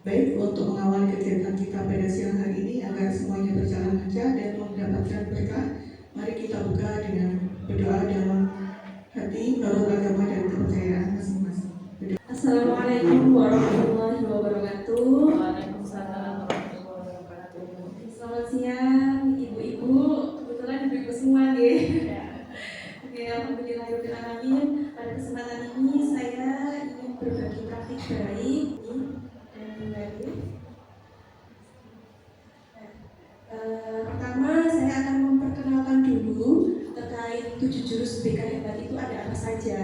Baik, untuk mengawal kegiatan kita pada siang hari ini agar semuanya berjalan lancar dan mendapatkan berkah, mari kita buka dengan berdoa dalam hati menurut agama dan kepercayaan masing-masing. Assalamualaikum warahmatullahi wabarakatuh. Waalaikumsalam warahmatullahi wabarakatuh. Selamat siang ibu-ibu, kebetulan ibu-ibu semua nih. Oke, alhamdulillahirobbilalamin. Pada kesempatan ini saya ingin berbagi praktik baik dan baik. Pertama saya akan memperkenalkan dulu terkait 7 jurus BK Hebat itu ada apa saja.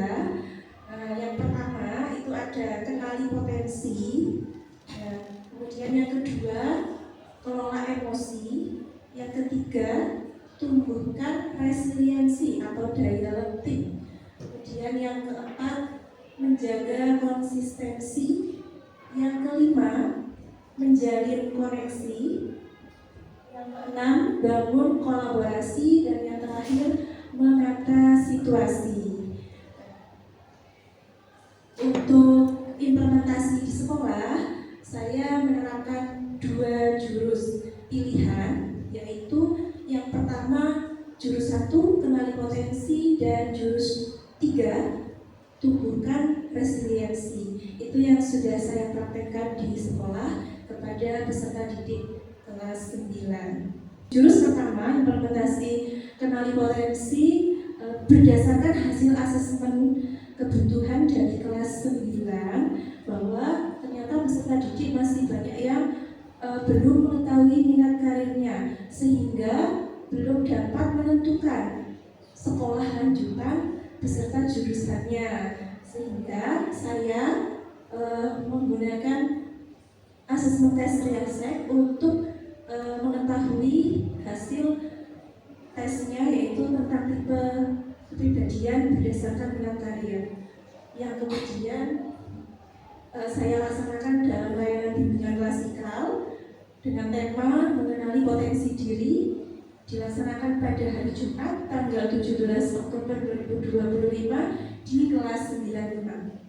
Yang pertama itu ada kenali potensi, kemudian yang kedua kelola emosi, yang ketiga tumbuhkan resiliensi atau daya letih, kemudian yang keempat menjaga konsistensi, yang kelima menjalin koneksi, yang keenam bangun kolaborasi, dan yang terakhir menata situasi. Untuk implementasi di sekolah, saya menerapkan 2 jurus pilihan, yaitu yang pertama jurus 1 kenali potensi dan jurus 3 tumbuhkan resiliensi. Itu yang sudah saya praktekkan di sekolah kepada peserta didik kelas 9. Jurus pertama implementasi kenali potensi berdasarkan hasil asesmen kebutuhan dari kelas 9 bahwa ternyata peserta didik masih banyak yang belum mengetahui minat karirnya sehingga belum dapat menentukan sekolah lanjutan beserta jurusannya, sehingga saya menggunakan asesmen tes Riasek untuk mengetahui hasil tesnya, yaitu tentang tipe kepribadian berdasarkan minat karir, yang kemudian saya laksanakan dalam layanan bimbingan klasikal dengan tema mengenali potensi diri, dilaksanakan pada hari Jumat tanggal 17 Oktober 2025 di kelas 95.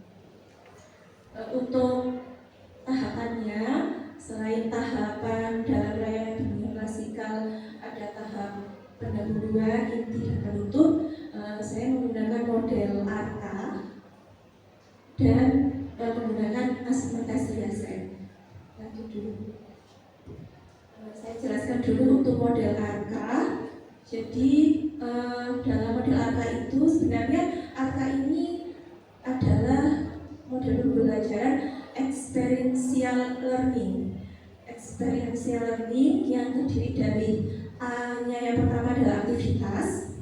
Untuk tahapannya, selain tahapan dalam layanan bimbingan klasikal ada tahap pendahuluan, inti, dan penutup, saya menggunakan model ARKA dan menggunakan asesmen tes Riasek. Lanjut dulu. Saya jelaskan dulu untuk model ARKA. Jadi dalam model ARKA itu sebenarnya ARKA ini adalah model pembelajaran experiential learning. Experiential learning yang terdiri dari A-nya yang pertama adalah aktivitas,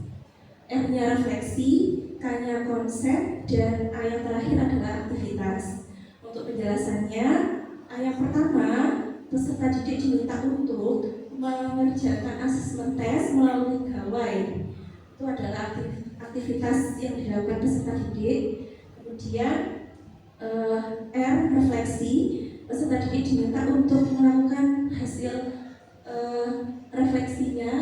R-nya refleksi, K-nya konsep, dan A yang terakhir adalah aktivitas. Untuk penjelasannya, A yang pertama, peserta didik diminta untuk mengerjakan asesmen tes melalui gawai. Itu adalah aktivitas yang dilakukan peserta didik. Kemudian R, refleksi, peserta didik diminta untuk melakukan hasil refleksinya,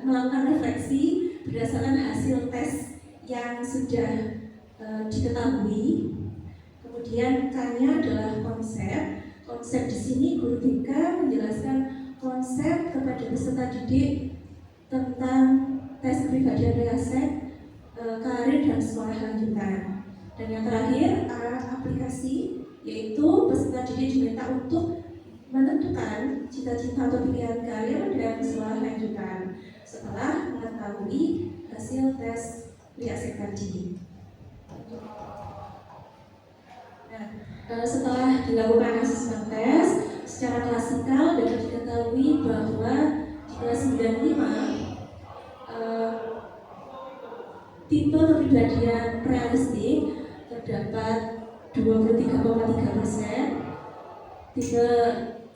melakukan refleksi berdasarkan hasil tes yang sudah diketahui. Kemudian K-nya adalah konsep. Konsep di sini guru BK menjelaskan konsep kepada peserta didik tentang tes kepribadian Riasek, karir dan sekolah lanjutan. Dan yang terakhir aplikasi, yaitu peserta didik diminta untuk menentukan cita-cita atau pilihan karir dan sekolah lanjutan setelah mengetahui hasil tes Riasek tadi. Setelah dilakukan asesmen tes secara klasikal, dapat diketahui bahwa di kelas 95 tipe kepribadian realistik terdapat 23,3%, tipe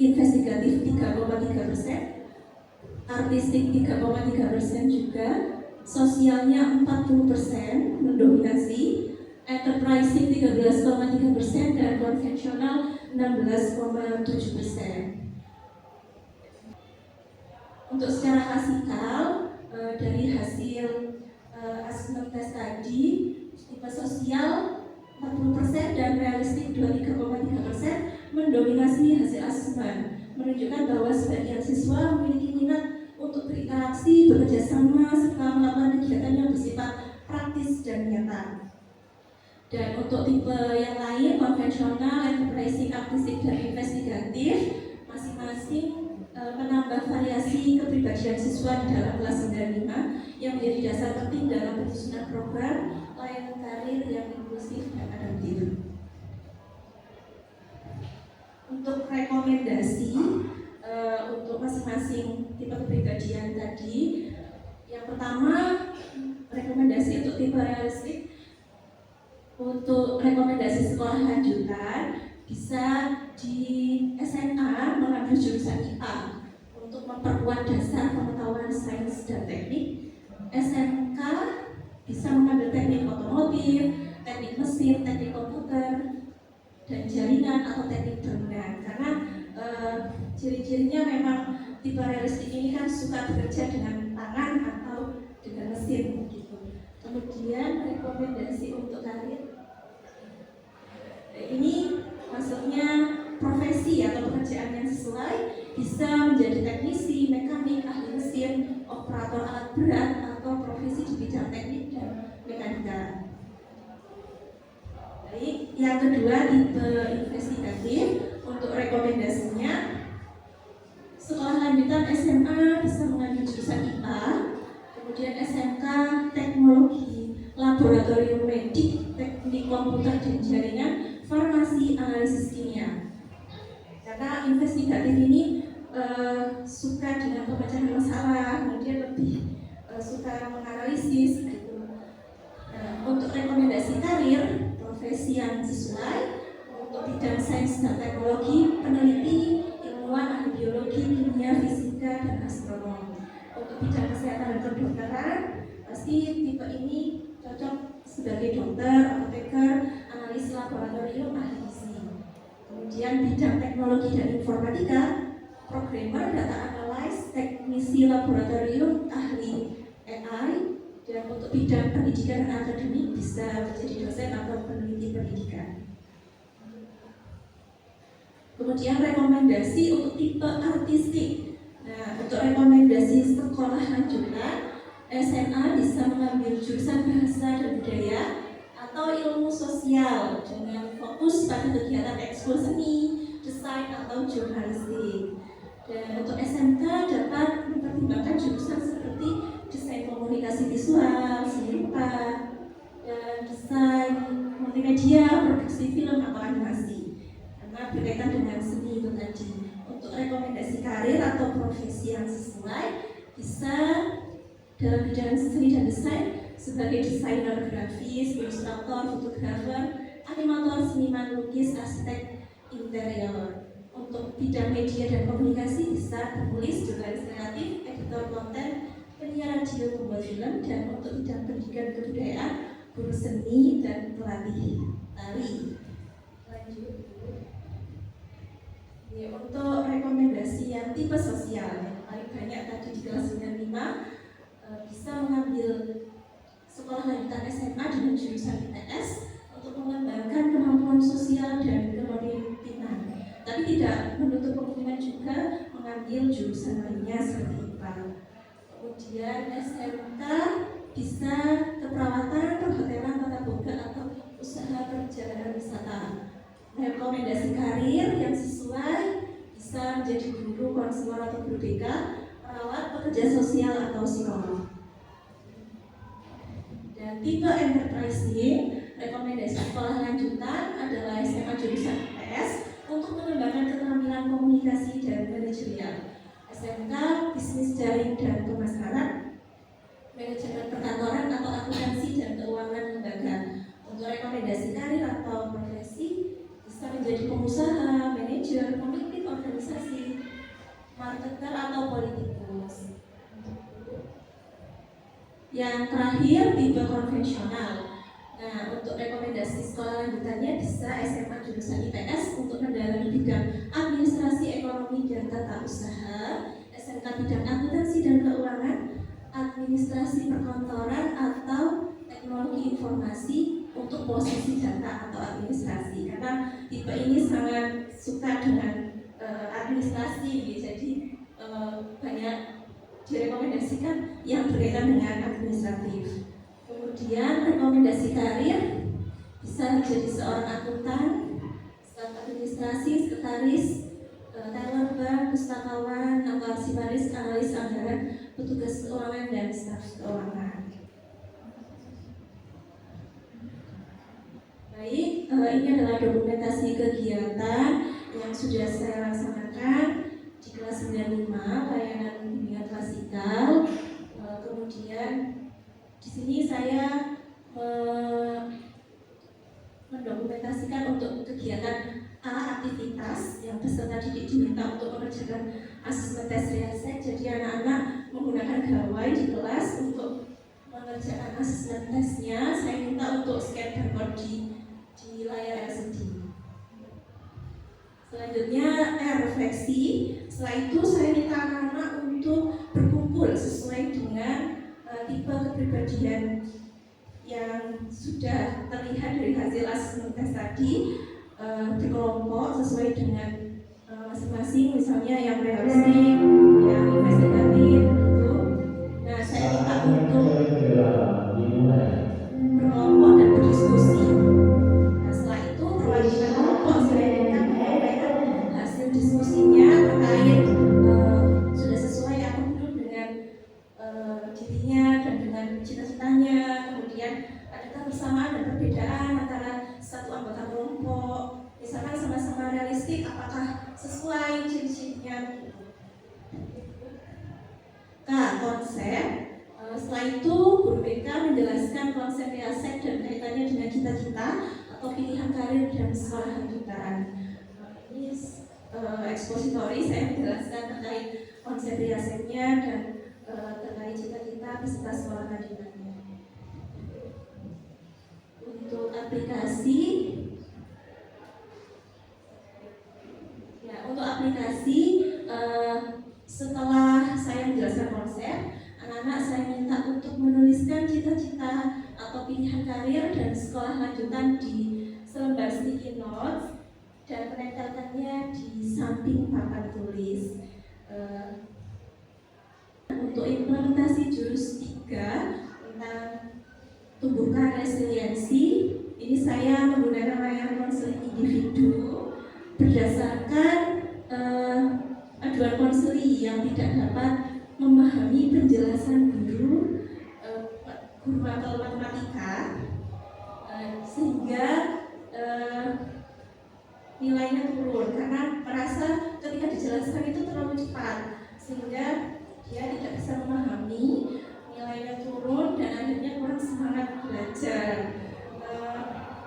investigatif 3,3%, artistik 3,3% juga, sosialnya 40% mendominasi, enterprising 13,3% dan konvensional 16,7%. Untuk secara klasikal dari hasil asesmen tes tadi, tipe sosial 40% dan realistik 23,3% mendominasi hasil asesmen siswa memiliki minat untuk berinteraksi, bekerja sama, serta melakukan kegiatan yang bersifat praktis dan nyata. Dan untuk tipe yang lain, konvensional, enterprising, artistik, dan investigatif, masing-masing menambah variasi kepribadian siswa di dalam kelas 95 yang menjadi dasar penting dalam penyusunan program layanan karir yang inklusif dan adaptif. Untuk rekomendasi untuk masing-masing tipe kepribadian tadi, yang pertama rekomendasi untuk tipe realistik. Untuk rekomendasi sekolah lanjutan bisa di SMA mengambil jurusan IPA untuk memperkuat dasar pengetahuan sains dan teknik. SMK bisa mengambil teknik otomotif, teknik mesin, teknik komputer, dan jaringan atau teknik bangunan. Karena ciri-cirinya memang tipe realistik ini kan suka bekerja dengan tangan atau dengan mesin gitu. Kemudian rekomendasi untuk karir ini maksudnya profesi atau pekerjaan yang sesuai, bisa menjadi teknisi, mekanik, ahli mesin, operator alat berat, atau profesi di bidang teknik dan mekanika. Baik, yang kedua tipe investigatif. Untuk rekomendasinya, sekolah lanjutan SMA bisa mengambil jurusan IPA, kemudian SMK teknologi, laboratorium medik, teknik komputer dan jaringan, farmasi, analisis kimia. Karena investigatif ini suka dengan pemecahan masalah, kemudian lebih suka menganalisis gitu. Untuk rekomendasi karir, profesi yang sesuai untuk bidang sains dan teknologi, peneliti, ilmuwan, ahli biologi, kimia, fisika, dan astronom. Untuk bidang kesehatan dan kedokteran, pasti tipe ini cocok sebagai dokter, apoteker, analis laboratorium, ahli gizi. Kemudian bidang teknologi dan informatika, programmer, data analis, teknisi laboratorium, ahli AI. Dan untuk bidang pendidikan dan akademik bisa menjadi dosen atau peneliti pendidikan. Kemudian rekomendasi untuk tipe artistik. Nah, untuk rekomendasi sekolah lanjutan, SMA bisa mengambil jurusan bahasa dan budaya atau ilmu sosial dengan fokus pada kegiatan ekskul seni, desain atau jurnalistik. Dan untuk SMK dapat mempertimbangkan jurusan seperti desain komunikasi visual, seni rupa, dan desain multimedia, produksi film atau animasi. Karena berkaitan dengan seni itu tadi. Untuk rekomendasi karir atau profesi yang sesuai bisa dalam bidang seni dan desain sebagai desainer grafis, ilustrator, fotografer, animator, seniman lukis, arsitek interior. Untuk bidang media dan komunikasi bisa penulis, jurnalis kreatif, editor konten, penyiar radio, pembuat film. Dan untuk bidang pendidikan kebudayaan, guru seni dan pelatih tari. Lanjut. Ya, untuk rekomendasi yang tipe sosial yang paling banyak tadi di kelas 95 bisa mengambil sekolah lanjutan SMA dengan jurusan ITS untuk mengembangkan kemampuan sosial dan kepemimpinan. Tapi tidak menutup kemungkinan juga mengambil jurusan lainnya seperti IPA. Kemudian SMK bisa keperawatan, perhotelan, tata boga atau usaha perjalanan wisata. Rekomendasi karir yang sesuai bisa menjadi guru, konselor atau guru BK, perawat, pekerja sosial atau psikolog. Dan tipe enterprising, rekomendasi sekolah lanjutan adalah SMA jurusan IPS untuk mengembangkan keterampilan komunikasi dan manajerial. SMK bisnis jaring dan pemasaran, manajemen perkantoran atau akuntansi dan keuangan lembaga. Untuk rekomendasi karir atau profesi bisa menjadi pengusaha, manajer, pemimpin organisasi, marketer atau politikus. Yang terakhir tipe konvensional. Nah, untuk rekomendasi sekolah lanjutannya bisa SMA jurusan IPS untuk mendalami bidang administrasi, ekonomi, dan tata usaha, SMK bidang akuntansi dan keuangan, administrasi perkantoran atau teknologi informasi untuk posisi data atau administrasi. Karena tipe ini sangat suka dengan administrasi, jadi direkomendasikan yang berkaitan dengan administratif. Kemudian rekomendasi karir bisa menjadi seorang akuntan, staf administrasi, sekretaris, teller bank, pustakawan, atau arsiparis, analis anggaran, petugas keuangan, dan staf keuangan. Baik, ini adalah dokumentasi kegiatan yang sudah saya laksanakan di kelas 95 layanan bimbingan klasikal. Kemudian di sini saya mendokumentasikan untuk kegiatan A, aktivitas yang peserta didik diminta untuk mengerjakan asesmen tes riaset. Jadi anak-anak menggunakan gawai di kelas untuk mengerjakan asesmen tesnya. Saya minta untuk scan barcode di layar LCD. Selanjutnya refleksi. Setelah itu saya minta anak-anak untuk berkumpul sesuai dengan tipe kepribadian yang sudah terlihat dari hasil asesmen tes tadi, berkelompok sesuai dengan masing-masing, misalnya yang realistik, yang investigatif gitu. Nah, saya minta untuk berkelompok dan berdiskusi. Nah, setelah itu perwakilan kelompok saya minta menyampaikan hasil diskusinya terkait sudah sesuai atau belum dengan dirinya dan dengan cita-citanya. Kemudian adakah persamaan dan perbedaan antara satu anggota kelompok, misalkan sama-sama realistik, apakah sesuai ciri-cirinya. Konsep. Setelah itu guru BK menjelaskan konsep riaset dan kaitannya dengan cita-cita atau pilihan karir dan sekolah lanjutan. Ini ekspositori, saya menjelaskan terkait konsep riasetnya dan terkait cita-cita peserta sekolah lanjutannya. Untuk aplikasi, setelah saya menjelaskan konsep, anak-anak saya minta untuk menuliskan cita-cita atau pilihan karir dan sekolah lanjutan di selembar sticky notes dan menempelkannya di samping papan tulis. Untuk implementasi jurus 3 tentang tumbuhkan resiliensi, ini saya menggunakan layar konseling individu berdasarkan aduan konseli yang tidak dapat memahami penjelasan guru atau matematika, sehingga nilainya turun karena merasa ketika dijelaskan itu terlalu cepat, sehingga dia tidak bisa memahami, nilainya turun dan akhirnya kurang semangat belajar.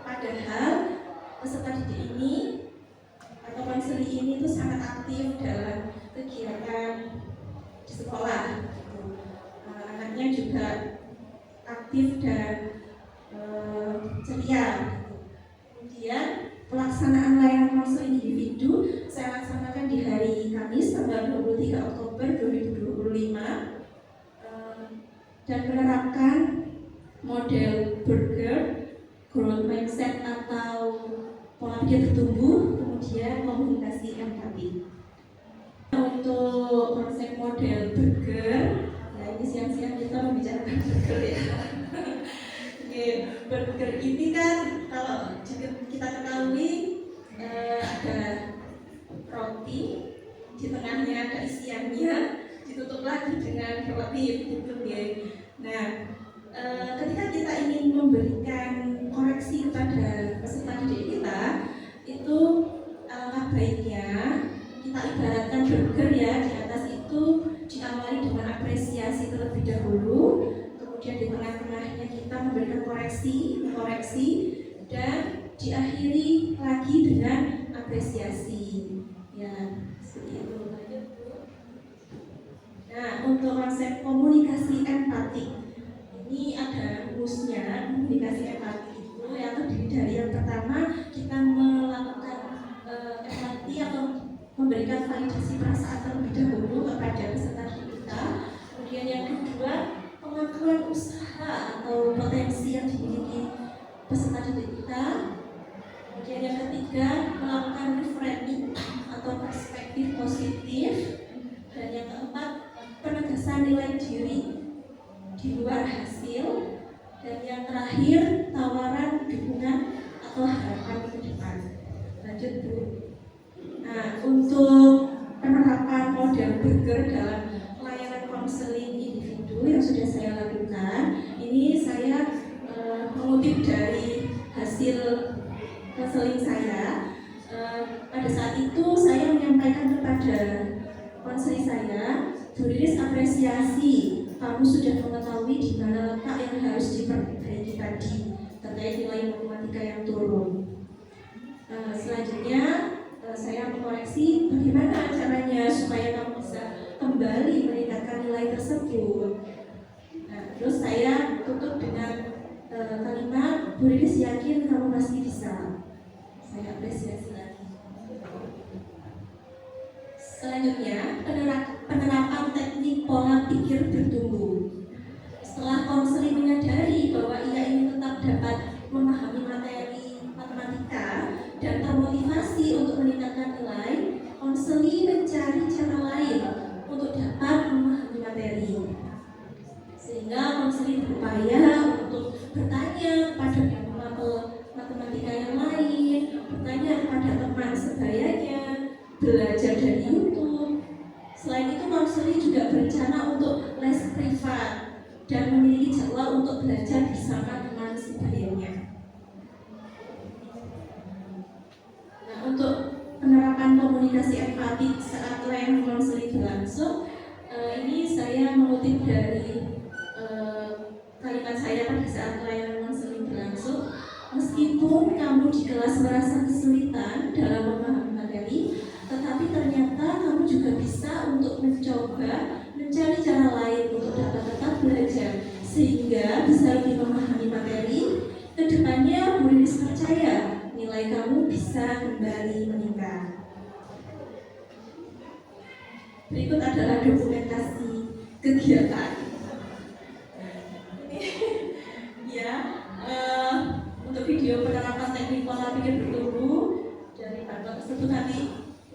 Padahal peserta didik ini atau konseli ini itu sangat aktif dalam kegiatan di sekolah. Anaknya juga aktif dan ceria. Kemudian pelaksanaan layanan konseling individu saya laksanakan di hari Kamis tanggal 23 Oktober 2025 dan menerapkan model burger, growth mindset atau pola pikir bertumbuh, kemudian komunikasi empati. Untuk konsep model burger, nah ini siang-siang kita membicarakan burger ya. Burger ini kan kalau kita ketahui ada roti, di tengahnya ada isiannya, ditutup lagi dengan roti gitu ya. Nah, ketika kita ingin memberikan koreksi kepada peserta didik kita, itu alangkah baiknya kita ibaratkan burger ya, di atas itu diawali dengan apresiasi terlebih dahulu, kemudian di tengah-tengahnya kita memberikan koreksi, dan diakhiri lagi dengan apresiasi. Ya, seperti itu. Nah, untuk konsep komunikasi empatik, ini ada rumusnya. Komunikasi empatik itu yang terdiri dari yang pertama kita melakukan empati atau memberikan validasi perasaan terlebih dahulu kepada peserta kita. Kemudian yang kedua, pengakuan usaha atau potensi yang dimiliki peserta didik kita. Kemudian yang ketiga, melakukan reframing atau perspektif positif. Dan yang keempat, penegasan nilai di luar hasil, dan yang terakhir tawaran dukungan atau harapan ke depan. Lanjut Bu. Nah, untuk penerapan model burger dalam pelayanan konseling individu yang sudah saya lakukan, ini saya mengutip dari hasil konseling saya. Pada saat itu saya menyampaikan kepada konseling saya, Bu Riris, apresiasi kamu sudah mengetahui di mana letak yang harus diperbaiki tadi terkait nilai matematika yang turun. Selanjutnya saya mengoreksi bagaimana caranya supaya kamu bisa kembali meningkatkan nilai tersebut. Nah, terus saya tutup dengan kalimat, Bu Riris yakin kamu pasti bisa. Saya apresiasi lagi. Selanjutnya, penerapan teknik pola pikir bertumbuh. Setelah konseling menyadari bahwa ia ingin tetap dapat memahami materi matematika dan termotivasi untuk meningkatkan nilai, konseling mencari cara lain untuk dapat memahami materi. Sehingga konseling berupaya untuk bertanya kepada matematika yang lain, bertanya kepada teman sebayanya, belajar dari YouTube. Selain itu, konseling juga berencana untuk les privat dan memiliki jadwal untuk belajar bersama teman sebayanya. Nah, untuk penerapan komunikasi empatik saat layanan konseling berlangsung, ini saya mengutip dari kalimat saya pada saat layanan konseling berlangsung. Meskipun kamu di kelas merasa kesulitan dalam memahami materi, tetapi ternyata kamu juga bisa untuk mencoba mencari cara lain untuk dapat tetap belajar sehingga bisa lebih memahami materi. Kedepannya Bu Riris percaya nilai kamu bisa kembali meningkat. Berikut adalah dokumentasi kegiatan. Untuk video penerapan teknik pola pikir bertumbuh dari bantuan tersebut nanti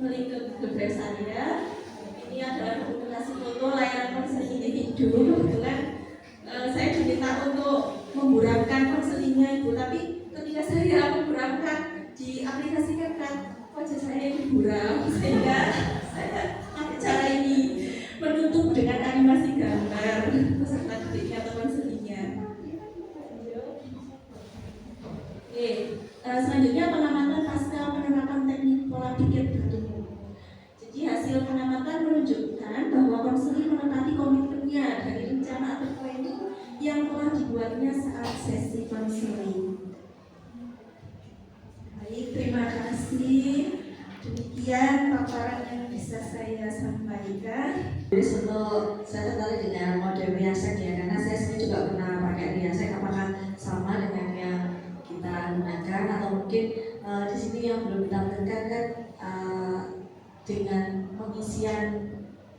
link ke Google Drive saya. Ini adalah dokumentasi foto layanan konseling individu. Kebetulan saya diminta untuk memburamkan konselingnya Ibu, tapi ketika saya memburamkan diaplikasikan kan wajah saya diburam, sehingga saya pakai cara ini menutup dengan animasi gambar beserta detiknya atau konselingnya. Selanjutnya pengamatan pasca penerapan teknik pola pikir bertumbuh. Jadi hasil pengamatan menunjukkan bahwa konseling menepati komitmennya dari rencana atau planning yang telah dibuatnya saat sesi konseling. Baik, terima kasih. Demikian paparan yang bisa saya sampaikan. Jadi untuk saya tertarik dengan model riasek ya, karena saya sendiri juga pernah pakai riasek. Apakah sama dengan yang kita gunakan atau mungkin di sini yang belum ditampilkan kan dengan pengisian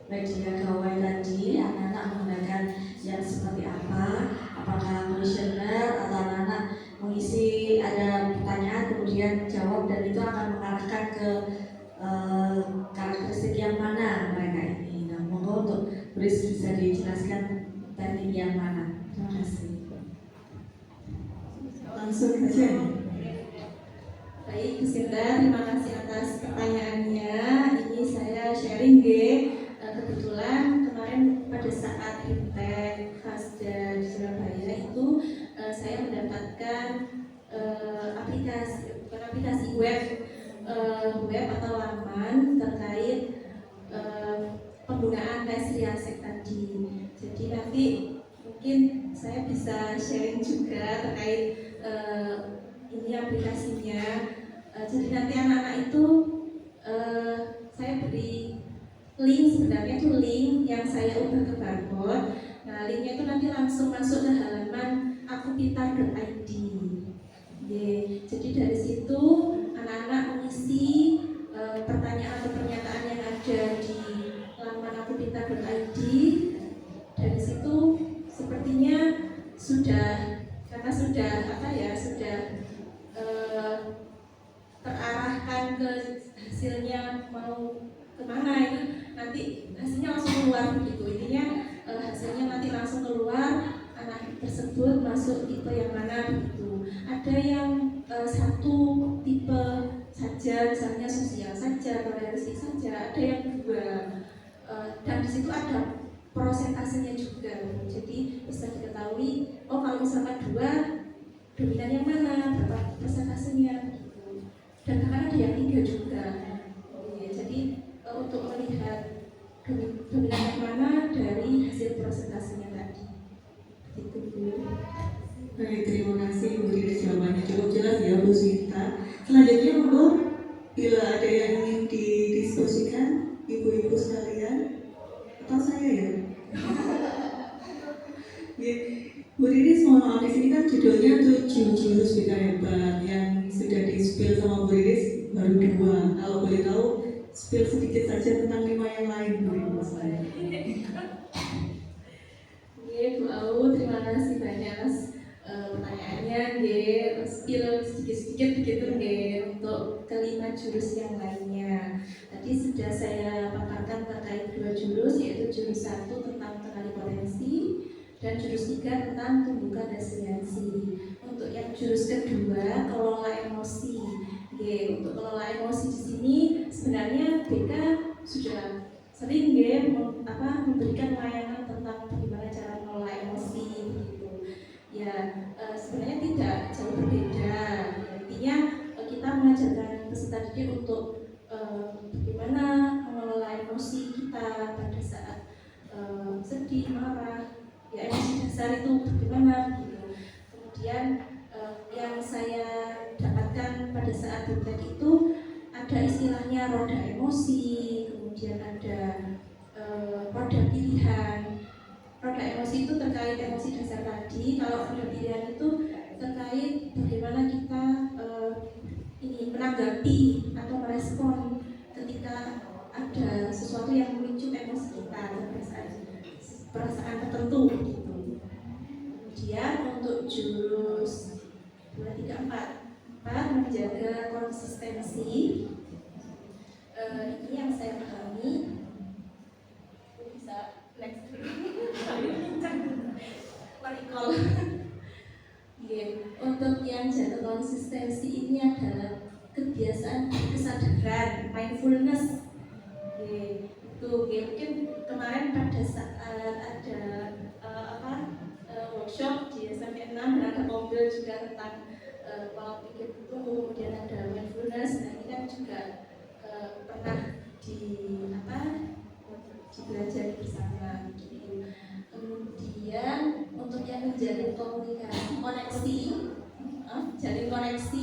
media gawai tadi, anak-anak menggunakan yang seperti apa? Apakah kuesioner atau anak-anak mengisi ada pertanyaan kemudian jawab dan itu akan mengarahkan ke karakteristik yang mana mereka ini. Nah, monggo untuk bisa dijelaskan teknik yang mana. Terima kasih. Langsung saja. Baik, Bu Sinta, terima kasih atas pertanyaannya. Ini saya sharing kebetulan kemarin pada saat Hiptek Fasda di Surabaya itu saya mendapatkan aplikasi web atau laman terkait penggunaan tes riasek tadi. Jadi nanti mungkin saya bisa sharing juga terkait ini aplikasinya. Jadi nanti anak-anak itu saya beri link, sebenarnya itu link yang saya ubah ke barcode. Nah, linknya itu nanti langsung masuk ke halaman akupintar.id. Jadi dari situ anak-anak mengisi pertanyaan atau pernyataan yang ada di laman akupintar.id. Dari situ sepertinya sudah terarahkan ke hasilnya mau kemana, itu nanti hasilnya langsung keluar begitu. Intinya hasilnya nanti langsung keluar tersebut masuk tipe yang mana begitu. Ada yang satu tipe saja, misalnya sosial saja, toleransi saja, ada yang dua. Dan di situ ada prosentasenya juga. Jadi bisa diketahui, oh kalau misalkan dua, dominan yang mana, berapa persentasenya gitu. Dan kadang ada yang tiga juga. Jadi untuk melihat dominan yang mana dari hasil prosentasenya tadi. Itu dulu. Baik, terima kasih Bu Riris, jawabannya cukup jelas ya Bu Sinta. Selanjutnya monggo bila ada yang ingin didiskusikan ibu-ibu sekalian atau saya ya. Ya, Bu Riris, mohon maaf, di sini kan judulnya 7 jurus BK hebat. Yang sudah di-spill sama Bu Riris baru 2. Kalau boleh tahu, spill sedikit saja tentang 5 yang lain Bu Riris. Oke, Bu Au, terima kasih banyak atas pertanyaannya. Spill sedikit-sedikit begitu untuk kelima jurus yang lainnya. Tadi sudah saya paparkan terkait 2 jurus, yaitu jurus 1 tentang kenali potensi dan jurus 3 tentang tumbukan resiliensi. Untuk yang jurus kedua, kelola emosi. Untuk kelola emosi di sini sebenarnya BK sudah sering memberikan layanan tentang bagaimana cara mengelola emosi gitu. Ya, sebenarnya tidak jauh berbeda. Intinya kita mengajarkan peserta didik untuk bagaimana mengelola emosi kita pada saat sedih, marah. Ya, emosi dasar itu bagaimana gitu. Kemudian yang saya dapatkan pada saat berbuat itu ada istilahnya roda emosi, kemudian ada roda pilihan. Roda emosi itu terkait emosi dasar tadi. Kalau roda pilihan itu terkait bagaimana kita menanggapi atau merespon ketika ada sesuatu yang memicu emosi kita atau perasaan tertentu gitu. Kemudian untuk jurus 2, 3, 4 menjaga konsistensi. Ini yang saya pahami. Bisa next recall. Untuk yang jaga konsistensi ini adalah kebiasaan kesadaran, mindfulness. Itu mungkin kemarin pada saat ada workshop di SMP 6 dan ada mobil juga tentang pola pikir itu, kemudian ada mindfulness. Nah ini kan juga pernah dipelajari bersama. Kemudian untuk yang menjalin jalin koneksi.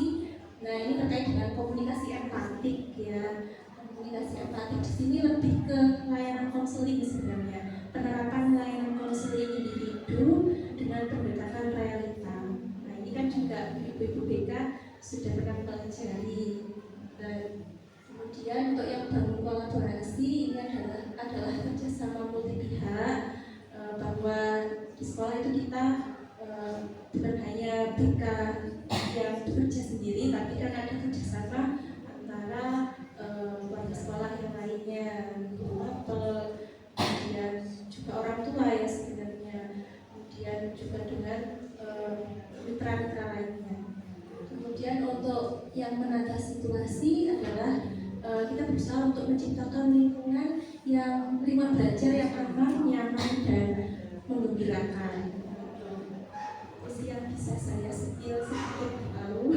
Nah ini terkait dengan komunikasi empatik ya. Komunikasi empatik di sini lebih ke layanan konseling sebenarnya. Penerapan layanan konseling individu dengan pendekatan realita. Nah ini kan juga ibu-ibu BK sudah pernah pelajari. Dan kemudian untuk yang bangun kolaborasi ini adalah kerjasama multi pihak, bahwa di sekolah itu kita bukan hanya BK yang bekerja sendiri, tapi kan ada kerjasama antara warga sekolah yang lainnya, guru mapel, kemudian juga orang tua ya sebenarnya, kemudian juga dengan mitra-mitra lainnya. Kemudian untuk yang menata situasi adalah kita berusaha untuk menciptakan lingkungan yang lingkungan belajar yang aman, nyaman, dan menggembirakan. Itu yang bisa saya spill sedikit tahu.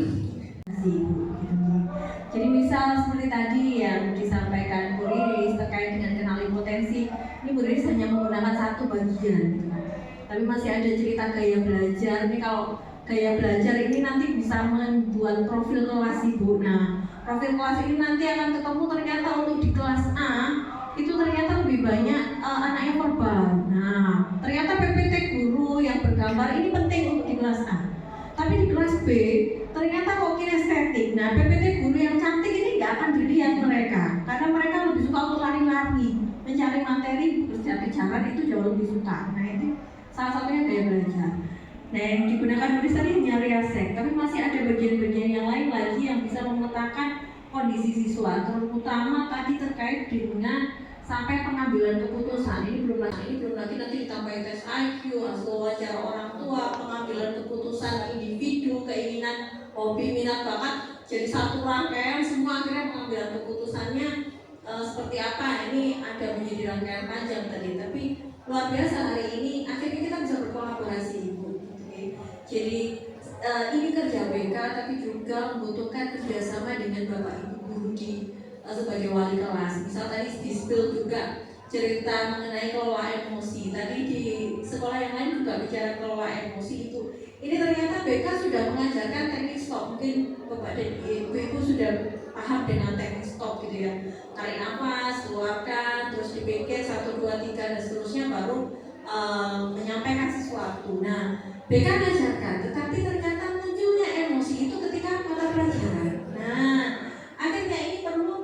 Jadi misal seperti tadi yang disampaikan Bu Riris terkait dengan kenali potensi, ini Bu Riris hanya menggunakan satu bagian, tapi masih ada cerita gaya belajar. Ini kalau gaya belajar ini nanti bisa membuat profil kelas Ibu. Nah, profil kelas ini nanti akan ketemu ternyata untuk di kelas A itu ternyata lebih banyak anaknya verbal. Nah, ternyata PPT guru yang bergambar ini penting untuk di kelas A. Tapi di kelas B ternyata kok kinestetik. Nah, PPT guru yang cantik ini nggak akan dilihat mereka, karena mereka lebih suka untuk lari-lari, mencari materi, berjalan itu jauh lebih suka. Nah, itu salah satunya gaya belajar. Nah, yang digunakan tulis tadi hanya riasek, tapi masih ada bagian-bagian yang lain lagi yang bisa memetakan kondisi siswa, terutama tadi terkait dengan sampai pengambilan keputusan. Ini belum lagi nanti ditambahin tes IQ, hasil wawancara orang tua, tua, pengambilan keputusan individu, keinginan, hobi, minat, bakat jadi satu rangkaian, semua akhirnya pengambilan keputusannya seperti apa. Ini ada menjadi rangkaian panjang tadi, tapi luar biasa hari ini akhirnya kita bisa berkolaborasi, Ibu. Jadi ini kerja BK tapi juga membutuhkan kerjasama dengan Bapak Ibu guru di sebagai wali kelas. Misal tadi di spill juga cerita mengenai kelola emosi. Tadi di sekolah yang lain juga bicara kelola emosi itu. Ini ternyata BK sudah mengajarkan teknik stop. Mungkin Bapak dan Ibu sudah paham dengan teknik stop gitu ya. Tarik nafas, keluarkan, terus dipikir 1, 2, 3 dan seterusnya baru menyampaikan sesuatu. Nah, BK mengajarkan, tetapi ternyata munculnya emosi itu ketika mata pelajaran. Nah, akhirnya ini perlu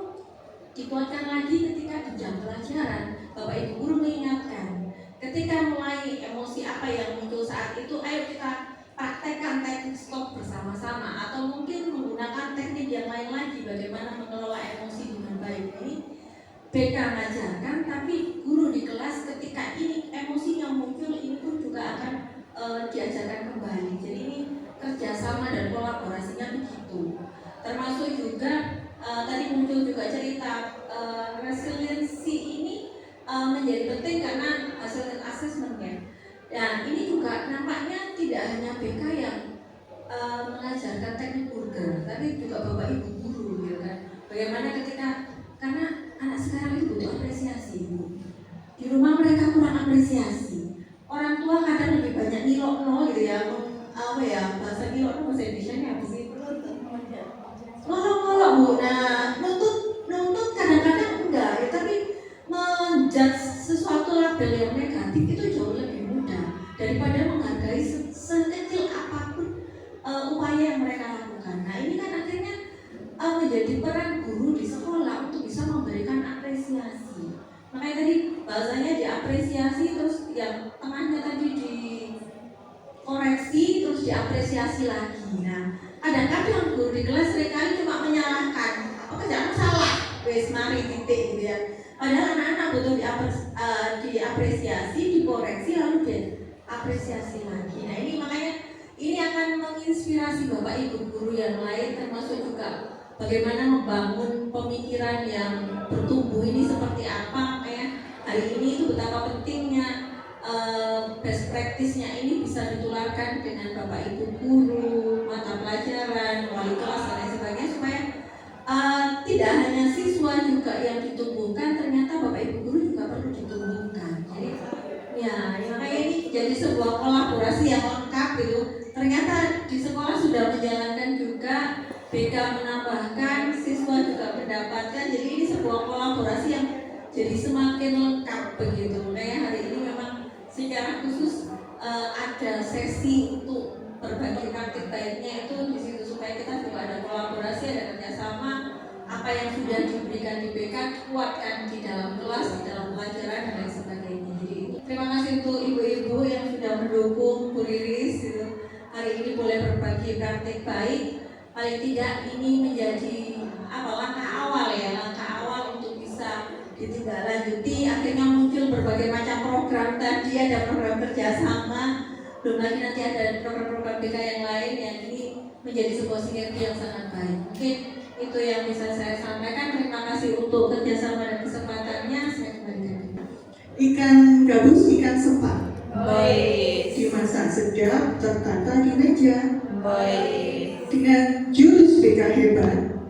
dikuatkan lagi ketika di jam pelajaran. Bapak Ibu guru mengingatkan, ketika mulai emosi apa yang muncul saat itu, ayo kita praktekkan teknik stop bersama-sama, atau mungkin menggunakan teknik yang lain lagi bagaimana mengelola emosi dengan baik. Ini BK mengajarkan, tapi guru di kelas ketika ini emosi yang muncul ini pun juga akan diajarkan kembali. Jadi ini kerjasama dan kolaborasinya begitu. Termasuk juga tadi muncul juga cerita resiliensi ini menjadi penting karena hasil assessment ya. Dan ini juga nampaknya tidak hanya BK yang mengajarkan teknik burger, tapi juga Bapak Ibu guru gitu kan. Bagaimana ketika, karena anak sekarang itu butuh apresiasi, Bu. Di rumah mereka kurang apresiasi. Orang tua kadang lebih banyak nilok-nol gitu ya, apa ya, bahasa nilok bahasa Indonesia apa sih? Ngolok-ngolok, Bu. Nah, nuntut kadang-kadang enggak ya, tapi menjudge sesuatu label yang negatif itu jauh lebih mudah daripada menghargai sekecil apapun upaya yang mereka lakukan. Nah, ini kan akhirnya menjadi peran guru di sekolah untuk bisa memberikan apresiasi. Makanya tadi bahasanya diapresiasi, terus yang tengahnya tadi dikoreksi, terus diapresiasi lagi. Nah, kadang-kadang guru di kelas seringkali cuma menyalahkan, pekerjaanmu salah, wes mari titik gitu ya. Padahal anak-anak butuh diapresiasi, dikoreksi, lalu diapresiasi lagi. Nah, ini makanya ini akan menginspirasi Bapak Ibu guru yang lain, termasuk juga bagaimana membangun pemikiran yang bertumbuh ini seperti apa. Kayak hari ini itu betapa pentingnya best practice-nya ini bisa ditularkan dengan Bapak Ibu guru, mata pelajaran, wali kelas dan lain sebagainya, supaya tidak hanya siswa juga yang ditumbuhkan, ternyata Bapak Ibu guru juga perlu ditumbuhkan. Jadi ya makanya ini jadi sebuah kolaborasi yang lengkap gitu. Ternyata di sekolah sudah menjalankan juga, BK menambahkan, siswa juga mendapatkan. Jadi ini sebuah kolaborasi yang jadi semakin lengkap begitu. Makanya hari ini memang secara khusus ada sesi untuk berbagi praktik baiknya itu di situ, supaya kita juga ada kolaborasi, ada kerjasama. Apa yang sudah diberikan di BK kuatkan di dalam kelas, di dalam pelajaran dan lain sebagainya. Jadi terima kasih untuk ibu-ibu yang sudah mendukung Bu Riris gitu. Hari ini boleh berbagi praktik baik. Paling tidak ini menjadi langkah awal ya, langkah awal untuk bisa ditindaklanjuti. Akhirnya muncul berbagai macam program tadi, ada program kerjasama, belum lagi nanti ada program-program BK yang lain yang ini menjadi sebuah sinergi yang sangat baik. Mungkin itu yang bisa saya sampaikan. Terima kasih untuk kerjasama dan kesempatannya. Saya kembalikan. Ikan gabus, ikan sepat. Baik. Dimasak sedap, tertata di meja. Baik. Dengan jurus BK hebat,